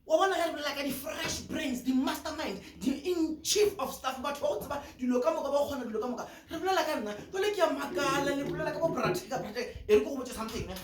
wa bona ga like the fresh brains, the mastermind, the in chief of staff, but wa tsaba dilo ka moka ba gona dilo ka moka re bolela ka nna to le ke ya makala le bolela ka bo Bratega e re go botsa something ne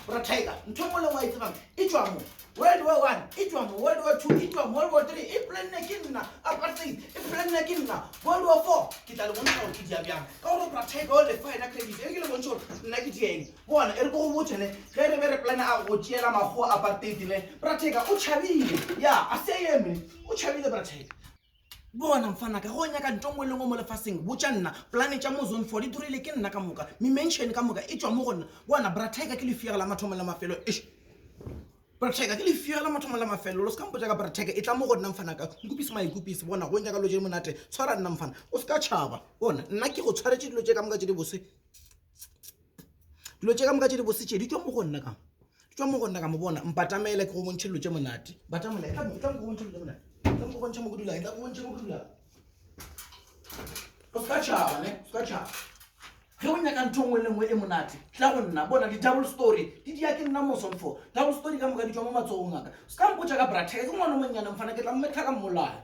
Bratega ntho mo le wa itsebang e tswa mo World War 1 e tswa mo World War 2 e tswa mo World War 3 e plan ne ke nna apartheid e plan ne ke nna World War 4 ke tla le bona go ke dia byang ka go Bratega o le fine credit e ke le bontsho nna ke dieng bona e re go botse ne ge re be re plan a go tšela mago apartheid ne Bratega o chabile ya a se yeme o chabile Bratega bona mfana ka go nyaka ntho mo lengwe mo lefaseng botsa nna planet ya mo zone 4 di dirile ke nna ka moka me mention ka moka e tswa mo gona bona Bratega ke le fiela mathomo la mafelo Bratega ke le fiela mathomo la mafelo lo ska mpotsa ka Bratega e tla mo gona mfana ka nkupisa maikupisa bona go nyaka lo je monate tshwara nna mfana o ska tshaba bona nna ke go tshwaretse dilo tse ka moka tse di bose dilo tse ka moka tse di bose tse di tswa mo gona ka tswa mo gona ka mo bona mpatamele ke go bontse dilo tse monate batamele ka go bontse dilo tse monate ka go bontse mo go dula ka go bontse mo go dula o ska tshaba ne ska tshaba ge o nyaka ntho ngwe le ngwe e monate tla go nna bona di double story di dia ke nna mo son 4 double story ka moka di tswa mo matsogong aka ska mpotsa ka Bratega ke ngwana mo nyana mfana ke tla mmetha ka mmolaya